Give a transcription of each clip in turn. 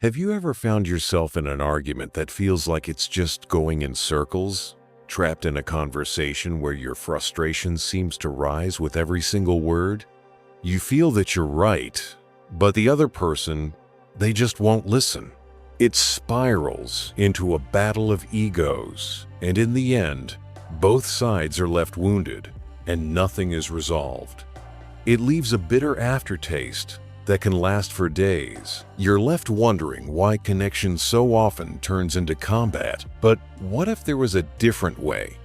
Have you ever found yourself in an argument that feels like it's just going in circles? Trapped in a conversation where your frustration seems to rise with every single word? You feel that you're right, but the other person, they just won't listen. It spirals into a battle of egos, and in the end, both sides are left wounded, and nothing is resolved. It leaves a bitter aftertaste that can last for days. You're left wondering why connection so often turns into combat. But what if there was a different way?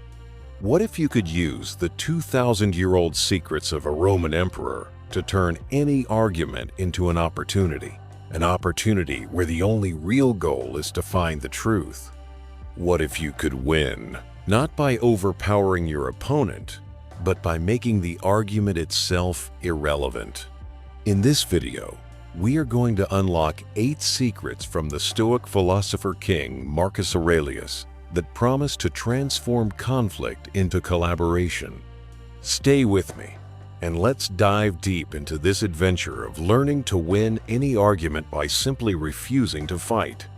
What if you could use the 2,000-year-old secrets of a Roman emperor to turn any argument into an opportunity? An opportunity where the only real goal is to find the truth. What if you could win? Not by overpowering your opponent, but by making the argument itself irrelevant. In this video, we are going to unlock 8 secrets from the Stoic philosopher king Marcus Aurelius that promise to transform conflict into collaboration. Stay with me, and let's dive deep into this adventure of learning to win any argument by simply refusing to fight.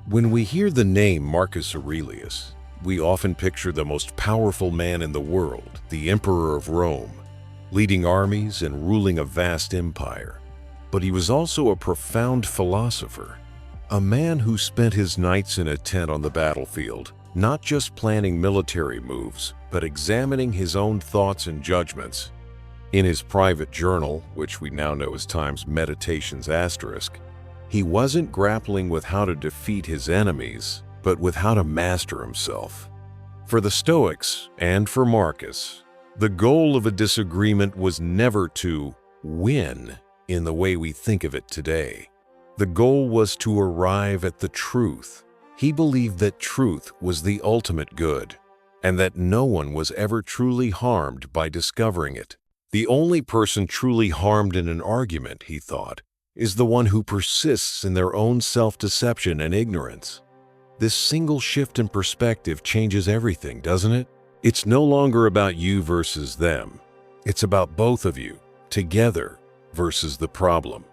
When we hear the name Marcus Aurelius, we often picture the most powerful man in the world, the Emperor of Rome, leading armies and ruling a vast empire. But he was also a profound philosopher, a man who spent his nights in a tent on the battlefield, not just planning military moves, but examining his own thoughts and judgments. In his private journal, which we now know as Time's Meditations asterisk, he wasn't grappling with how to defeat his enemies, but with how to master himself. For the Stoics, and for Marcus, the goal of a disagreement was never to win in the way we think of it today. The goal was to arrive at the truth. He believed that truth was the ultimate good, and that no one was ever truly harmed by discovering it. The only person truly harmed in an argument, he thought, is the one who persists in their own self-deception and ignorance. This single shift in perspective changes everything, doesn't it? It's no longer about you versus them. It's about both of you, together, versus the problem.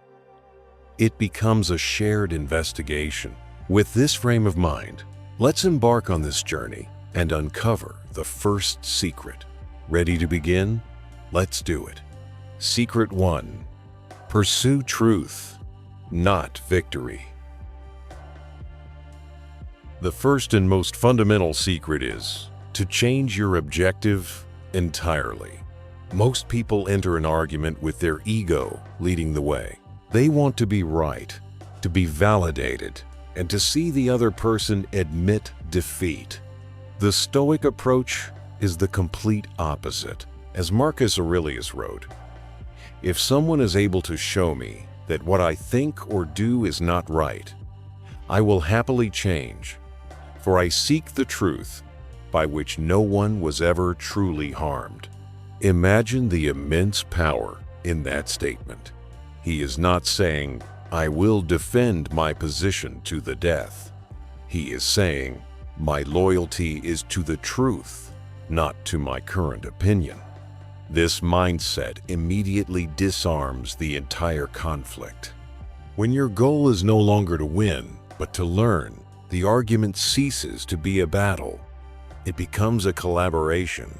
It becomes a shared investigation. With this frame of mind, let's embark on this journey and uncover the first secret. Ready to begin? Let's do it. Secret 1. Pursue truth, not victory. The first and most fundamental secret is to change your objective entirely. Most people enter an argument with their ego leading the way. They want to be right, to be validated, and to see the other person admit defeat. The Stoic approach is the complete opposite. As Marcus Aurelius wrote, "If someone is able to show me that what I think or do is not right, I will happily change, for I seek the truth by which no one was ever truly harmed." Imagine the immense power in that statement. He is not saying, "I will defend my position to the death." He is saying, "My loyalty is to the truth, not to my current opinion." This mindset immediately disarms the entire conflict. When your goal is no longer to win, but to learn, the argument ceases to be a battle. It becomes a collaboration.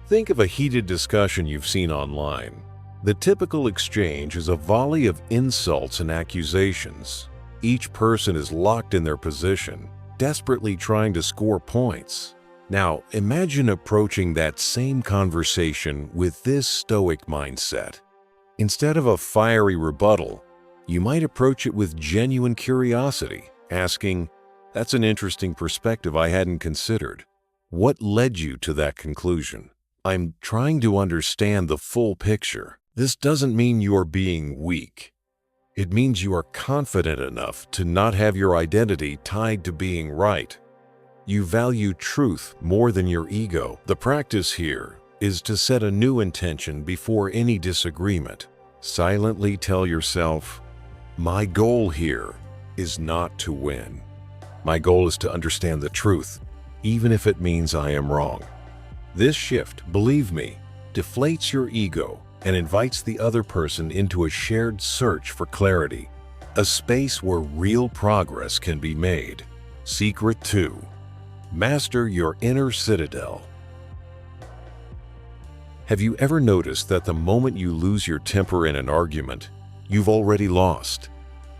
Think of a heated discussion you've seen online. The typical exchange is a volley of insults and accusations. Each person is locked in their position, desperately trying to score points. Now, imagine approaching that same conversation with this Stoic mindset. Instead of a fiery rebuttal, you might approach it with genuine curiosity, asking, "That's an interesting perspective I hadn't considered. What led you to that conclusion? I'm trying to understand the full picture." This doesn't mean you are being weak. It means you are confident enough to not have your identity tied to being right. You value truth more than your ego. The practice here is to set a new intention before any disagreement. Silently tell yourself, "My goal here is not to win. My goal is to understand the truth, even if it means I am wrong." This shift, believe me, deflates your ego and invites the other person into a shared search for clarity. a space where real progress can be made. Secret 2. Master your inner citadel. Have you ever noticed that the moment you lose your temper in an argument, you've already lost?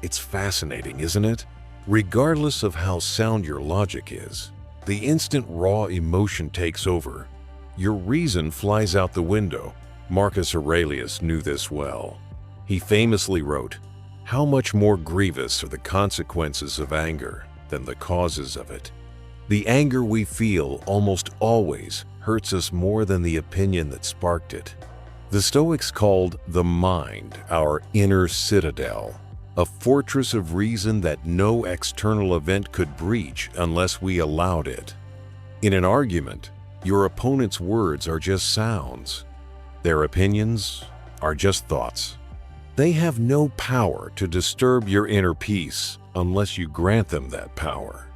It's fascinating, isn't it? Regardless of how sound your logic is, the instant raw emotion takes over. Your reason flies out the window. Marcus Aurelius knew this well. He famously wrote, "How much more grievous are the consequences of anger than the causes of it." The anger we feel almost always hurts us more than the opinion that sparked it. The Stoics called the mind our inner citadel, a fortress of reason that no external event could breach unless we allowed it. In an argument, your opponent's words are just sounds. Their opinions are just thoughts. They have no power to disturb your inner peace unless you grant them that power.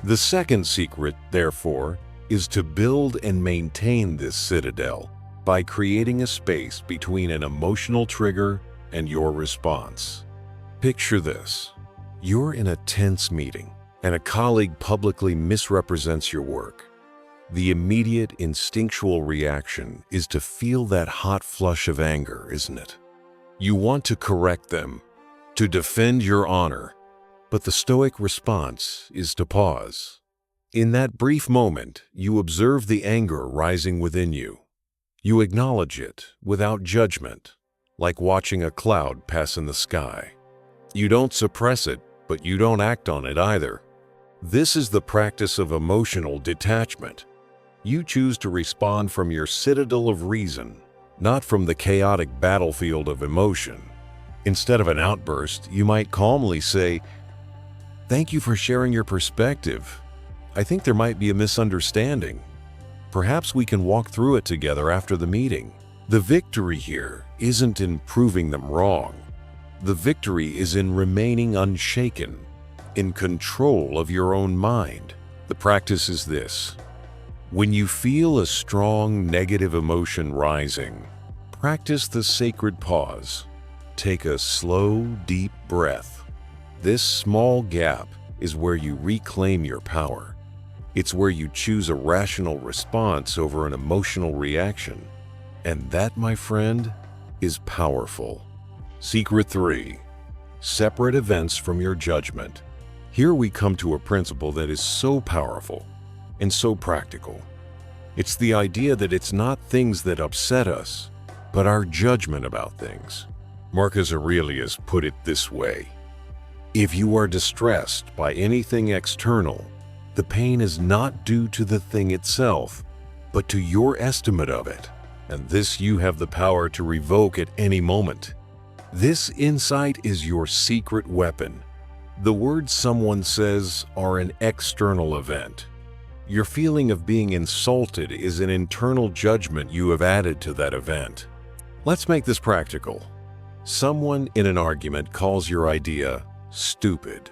The second secret, therefore, is to build and maintain this citadel by creating a space between an emotional trigger and your response. Picture this. You're in a tense meeting, and a colleague publicly misrepresents your work. The immediate instinctual reaction is to feel that hot flush of anger, isn't it? You want to correct them, to defend your honor, but the Stoic response is to pause. In that brief moment, you observe the anger rising within you. You acknowledge it without judgment, like watching a cloud pass in the sky. You don't suppress it, but you don't act on it either. This is the practice of emotional detachment. You choose to respond from your citadel of reason, not from the chaotic battlefield of emotion. Instead of an outburst, you might calmly say, "Thank you for sharing your perspective. I think there might be a misunderstanding. Perhaps we can walk through it together after the meeting." The victory here isn't in proving them wrong. The victory is in remaining unshaken, in control of your own mind. The practice is this. When you feel a strong negative emotion rising, practice the sacred pause. Take a slow, deep breath. This small gap is where you reclaim your power. It's where you choose a rational response over an emotional reaction. And that, my friend, is powerful. Secret 3. Separate events from your judgment. Here we come to a principle that is so powerful and so practical. It's the idea that it's not things that upset us, but our judgment about things. Marcus Aurelius put it this way: if you are distressed by anything external, the pain is not due to the thing itself, but to your estimate of it, and this you have the power to revoke at any moment. This insight is your secret weapon. The words someone says are an external event. Your feeling of being insulted is an internal judgment you have added to that event. Let's make this practical. Someone in an argument calls your idea stupid.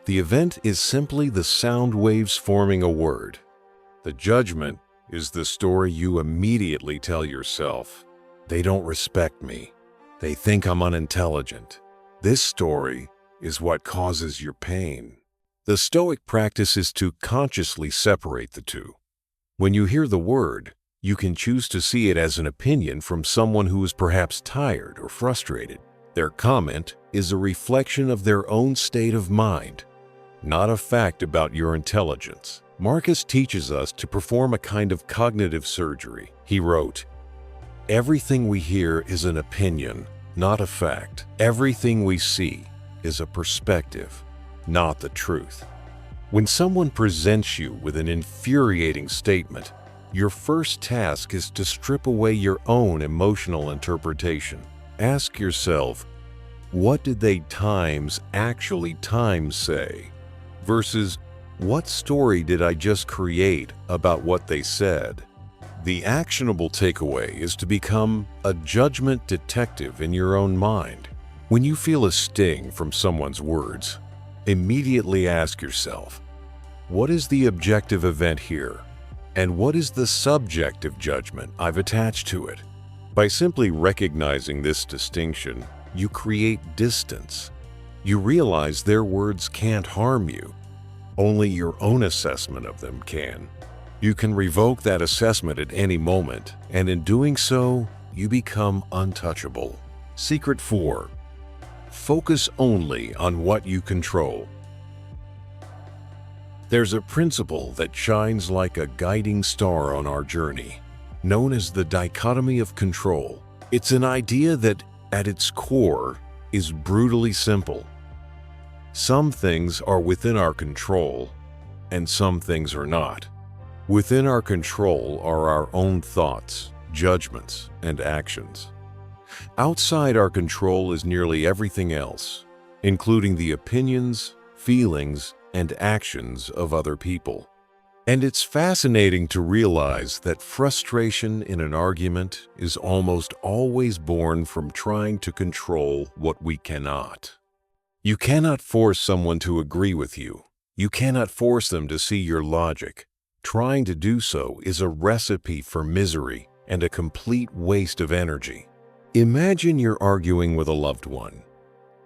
The event is simply the sound waves forming a word. The judgment is the story you immediately tell yourself. They don't respect me. They think I'm unintelligent. This story is what causes your pain. The Stoic practice is to consciously separate the two. When you hear the word, you can choose to see it as an opinion from someone who is perhaps tired or frustrated. Their comment is a reflection of their own state of mind, not a fact about your intelligence. Marcus teaches us to perform a kind of cognitive surgery. He wrote, "Everything we hear is an opinion, not a fact. Everything we see is a perspective, not the truth." When someone presents you with an infuriating statement, your first task is to strip away your own emotional interpretation. Ask yourself, what did they actually say? Versus, what story did I just create about what they said? The actionable takeaway is to become a judgment detective in your own mind. When you feel a sting from someone's words, immediately ask yourself, what is the objective event here? And what is the subjective judgment I've attached to it? By simply recognizing this distinction, you create distance. You realize their words can't harm you. Only your own assessment of them can. You can revoke that assessment at any moment, and in doing so, you become untouchable. Secret 4. Focus only on what you control. There's a principle that shines like a guiding star on our journey, known as the dichotomy of control. It's an idea that, at its core, is brutally simple. Some things are within our control, and some things are not. Within our control are our own thoughts, judgments, and actions. Outside our control is nearly everything else, including the opinions, feelings, and actions of other people. And it's fascinating to realize that frustration in an argument is almost always born from trying to control what we cannot. You cannot force someone to agree with you. You cannot force them to see your logic. Trying to do so is a recipe for misery and a complete waste of energy. Imagine you're arguing with a loved one.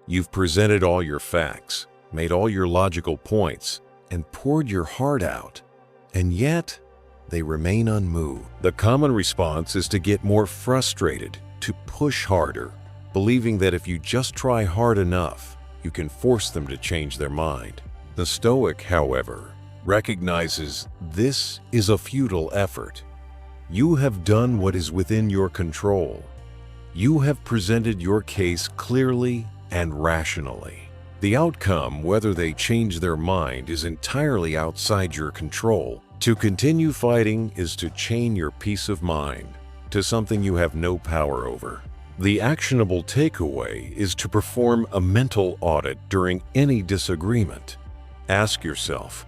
You've presented all your facts, made all your logical points, and poured your heart out, and yet they remain unmoved. The common response is to get more frustrated, to push harder, believing that if you just try hard enough, you can force them to change their mind. The Stoic, however, recognizes this is a futile effort. You have done what is within your control. You have presented your case clearly and rationally. The outcome, whether they change their mind, is entirely outside your control. To continue fighting is to chain your peace of mind to something you have no power over. The actionable takeaway is to perform a mental audit during any disagreement. Ask yourself,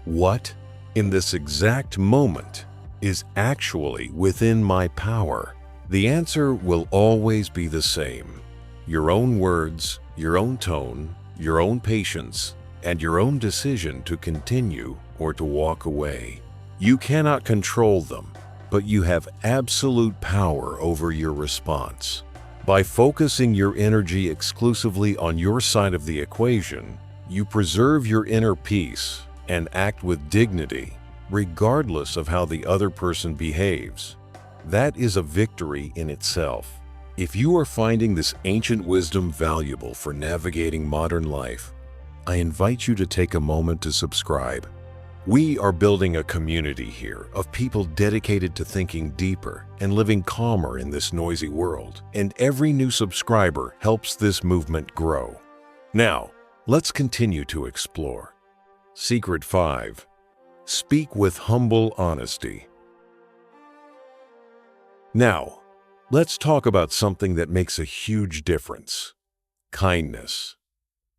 what, in this exact moment, is actually within my power? The answer will always be the same. Your own words, your own tone, your own patience, and your own decision to continue or to walk away. You cannot control them, but you have absolute power over your response. By focusing your energy exclusively on your side of the equation, you preserve your inner peace and act with dignity, regardless of how the other person behaves. That is a victory in itself. If you are finding this ancient wisdom valuable for navigating modern life, I invite you to take a moment to subscribe. We are building a community here of people dedicated to thinking deeper and living calmer in this noisy world, and every new subscriber helps this movement grow. Now, let's continue to explore. Secret 5. Speak with humble honesty. Now, let's talk about something that makes a huge difference: kindness.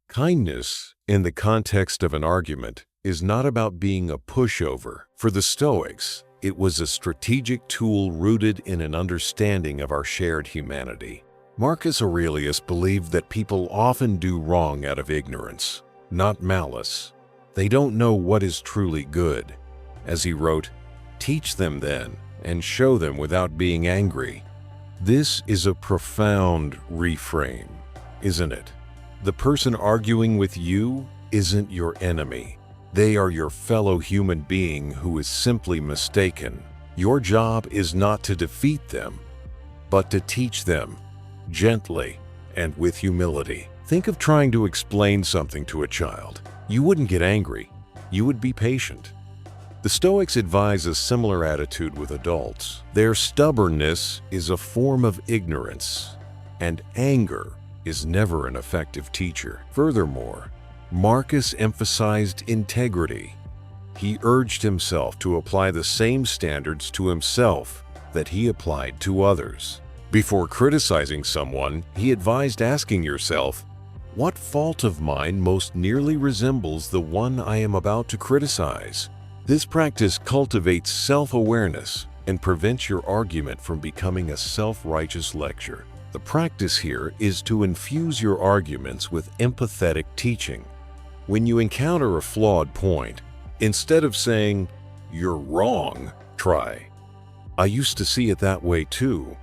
Kindness, in the context of an argument, is not about being a pushover. For the Stoics, it was a strategic tool rooted in an understanding of our shared humanity. Marcus Aurelius believed that people often do wrong out of ignorance, not malice. They don't know what is truly good. As he wrote, "Teach them then, and show them without being angry." This is a profound reframe, isn't it? The person arguing with you isn't your enemy. They are your fellow human being who is simply mistaken. Your job is not to defeat them, but to teach them, gently and with humility. Think of trying to explain something to a child. You wouldn't get angry. You would be patient. The Stoics advise a similar attitude with adults. Their stubbornness is a form of ignorance, and anger is never an effective teacher. Furthermore, Marcus emphasized integrity. He urged himself to apply the same standards to himself that he applied to others. Before criticizing someone, he advised asking yourself, what fault of mine most nearly resembles the one I am about to criticize? This practice cultivates self-awareness and prevents your argument from becoming a self-righteous lecture. The practice here is to infuse your arguments with empathetic teaching. When you encounter a flawed point, instead of saying, "You're wrong," try, "I used to see it that way too."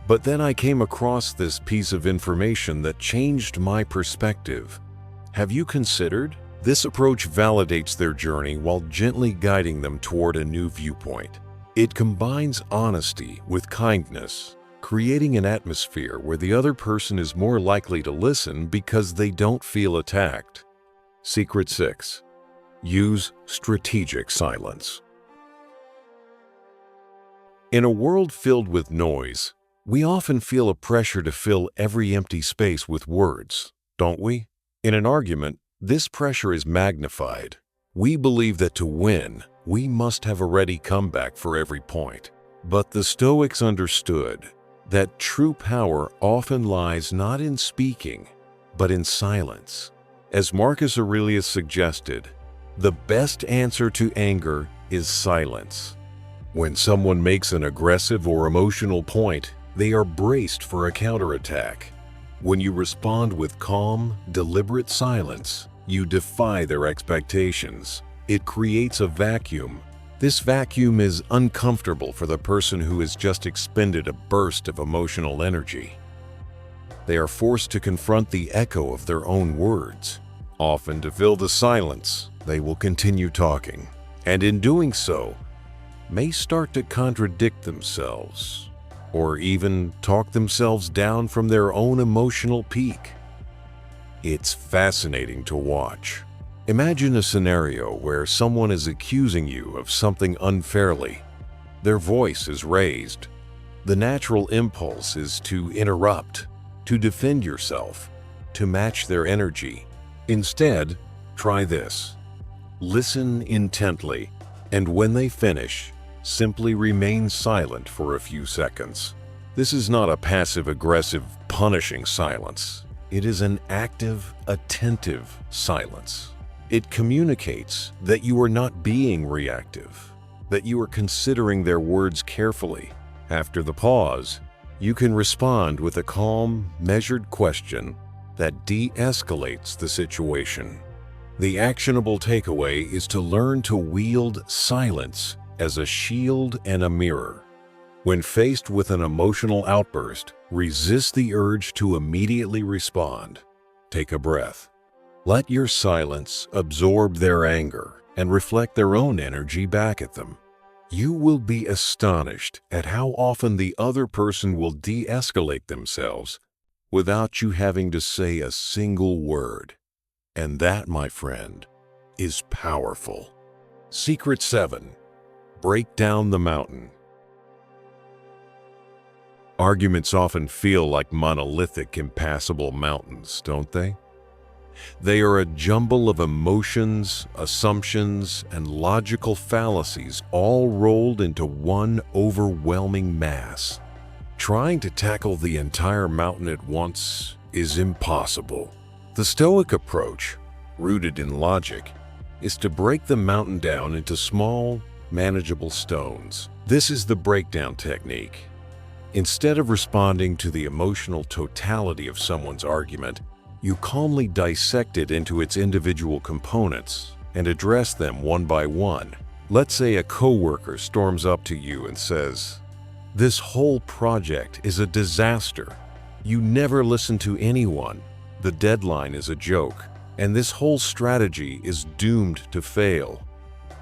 But then I came across this piece of information that changed my perspective. Have you considered? This approach validates their journey while gently guiding them toward a new viewpoint. It combines honesty with kindness, creating an atmosphere where the other person is more likely to listen because they don't feel attacked. Secret 6. Use strategic silence. In a world filled with noise, we often feel a pressure to fill every empty space with words, don't we? In an argument, this pressure is magnified. We believe that to win, we must have a ready comeback for every point. But the Stoics understood that true power often lies not in speaking, but in silence. As Marcus Aurelius suggested, the best answer to anger is silence. When someone makes an aggressive or emotional point, they are braced for a counterattack. When you respond with calm, deliberate silence, you defy their expectations. It creates a vacuum. This vacuum is uncomfortable for the person who has just expended a burst of emotional energy. They are forced to confront the echo of their own words. Often, to fill the silence, they will continue talking, and in doing so, may start to contradict themselves, or even talk themselves down from their own emotional peak. It's fascinating to watch. Imagine a scenario where someone is accusing you of something unfairly. Their voice is raised. The natural impulse is to interrupt, to defend yourself, to match their energy. Instead, try this. Listen intently, and when they finish, simply remain silent for a few seconds. This is not a passive-aggressive, punishing silence. It is an active, attentive silence. It communicates that you are not being reactive, that you are considering their words carefully. After the pause, you can respond with a calm, measured question that de-escalates the situation. The actionable takeaway is to learn to wield silence as a shield and a mirror. When faced with an emotional outburst, resist the urge to immediately respond. Take a breath. Let your silence absorb their anger and reflect their own energy back at them. You will be astonished at how often the other person will de-escalate themselves without you having to say a single word. And that, my friend, is powerful. Secret 7. Break down the mountain. Arguments often feel like monolithic, impassable mountains, don't they? They are a jumble of emotions, assumptions, and logical fallacies all rolled into one overwhelming mass. Trying to tackle the entire mountain at once is impossible. The Stoic approach, rooted in logic, is to break the mountain down into small, manageable stones. This is the breakdown technique. Instead of responding to the emotional totality of someone's argument, you calmly dissect it into its individual components and address them one by one. Let's say a coworker storms up to you and says, "This whole project is a disaster. You never listen to anyone. The deadline is a joke, and this whole strategy is doomed to fail."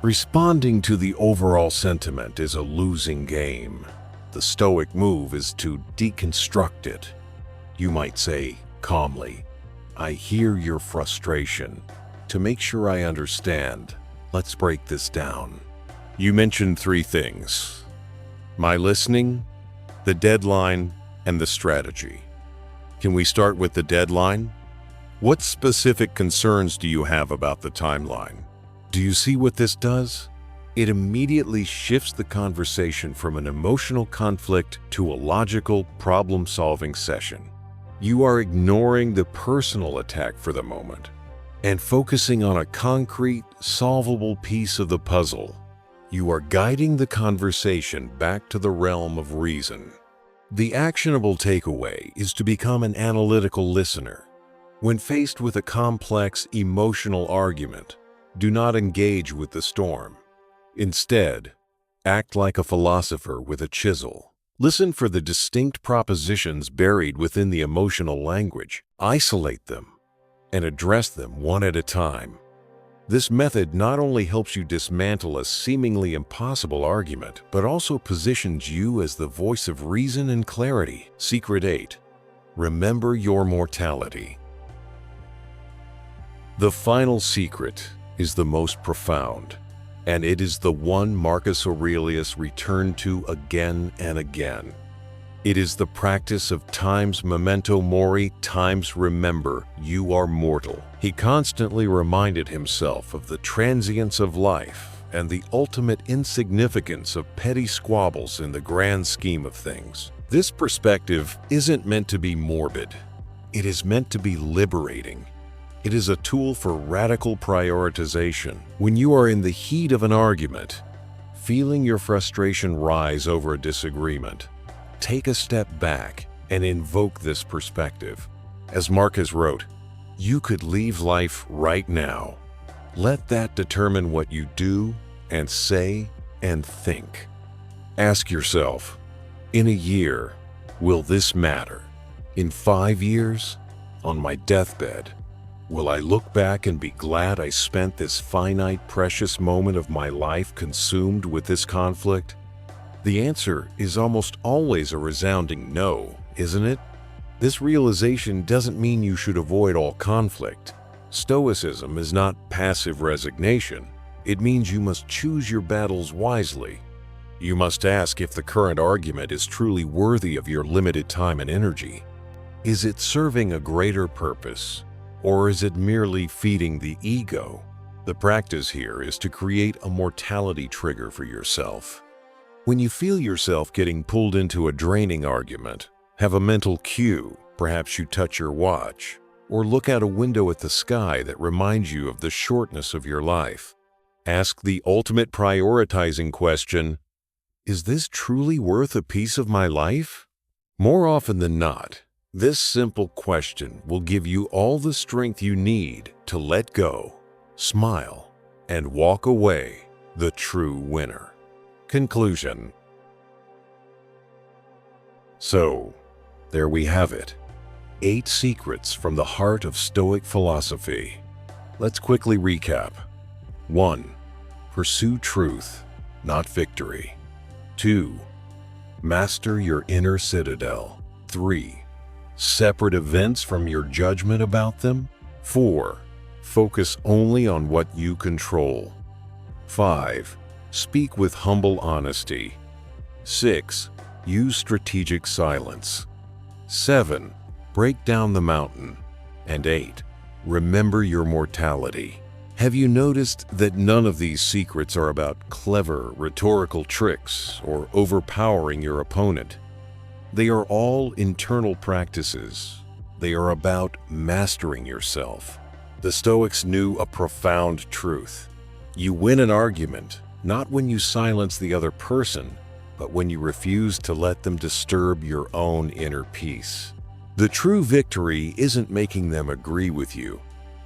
Responding to the overall sentiment is a losing game. The Stoic move is to deconstruct it. You might say calmly, "I hear your frustration. To make sure I understand, let's break this down. You mentioned 3 things: my listening, the deadline, and the strategy. Can we start with the deadline? What specific concerns do you have about the timeline?" Do you see what this does? It immediately shifts the conversation from an emotional conflict to a logical, problem-solving session. You are ignoring the personal attack for the moment and focusing on a concrete, solvable piece of the puzzle. You are guiding the conversation back to the realm of reason. The actionable takeaway is to become an analytical listener. When faced with a complex, emotional argument, do not engage with the storm. Instead, act like a philosopher with a chisel. Listen for the distinct propositions buried within the emotional language. Isolate them and address them one at a time. This method not only helps you dismantle a seemingly impossible argument, but also positions you as the voice of reason and clarity. Secret 8. Remember your mortality. The final secret is the most profound, and it is the one Marcus Aurelius returned to again and again. It is the practice of times memento mori, times remember you are mortal. He constantly reminded himself of the transience of life and the ultimate insignificance of petty squabbles in the grand scheme of things. This perspective isn't meant to be morbid. It is meant to be liberating. It is a tool for radical prioritization. When you are in the heat of an argument, feeling your frustration rise over a disagreement, take a step back and invoke this perspective. As Marcus wrote, you could leave life right now. Let that determine what you do and say and think. Ask yourself, in a year, will this matter? In 5 years, on my deathbed, will I look back and be glad I spent this finite, precious moment of my life consumed with this conflict? The answer is almost always a resounding no, isn't it? This realization doesn't mean you should avoid all conflict. Stoicism is not passive resignation. It means you must choose your battles wisely. You must ask if the current argument is truly worthy of your limited time and energy. Is it serving a greater purpose, or is it merely feeding the ego? The practice here is to create a mortality trigger for yourself. When you feel yourself getting pulled into a draining argument, have a mental cue. Perhaps you touch your watch, or look out a window at the sky that reminds you of the shortness of your life. Ask the ultimate prioritizing question, is this truly worth a piece of my life? More often than not, this simple question will give you all the strength you need to let go, smile, and walk away the true winner. Conclusion. So, there we have it. 8 secrets from the heart of Stoic philosophy. Let's quickly recap. 1. Pursue truth, not victory. 2. Master your inner citadel. 3. Separate events from your judgment about them. 4. Focus only on what you control. 5. Speak with humble honesty. 6. Use strategic silence. 7. Break down the mountain. And 8. Remember your mortality. Have you noticed that none of these secrets are about clever rhetorical tricks or overpowering your opponent? They are all internal practices. They are about mastering yourself. The Stoics knew a profound truth. You win an argument, not when you silence the other person, but when you refuse to let them disturb your own inner peace. The true victory isn't making them agree with you.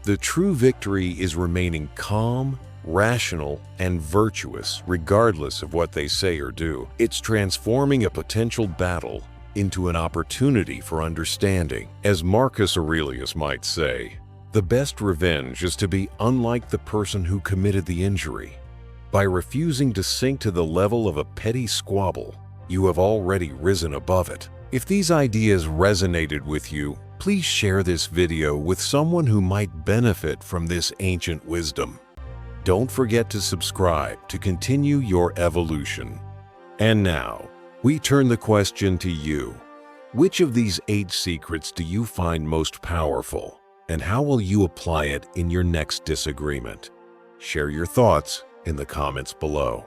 The true victory is remaining calm, rational, and virtuous regardless of what they say or do. It's transforming a potential battle into an opportunity for understanding. As Marcus Aurelius might say, the best revenge is to be unlike the person who committed the injury. By refusing to sink to the level of a petty squabble, you have already risen above it. If these ideas resonated with you, please share this video with someone who might benefit from this ancient wisdom. Don't forget to subscribe to continue your evolution. And now, we turn the question to you. Which of these 8 secrets do you find most powerful, and how will you apply it in your next disagreement? Share your thoughts in the comments below.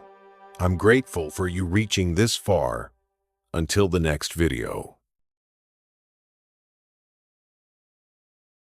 I'm grateful for you reaching this far. Until the next video.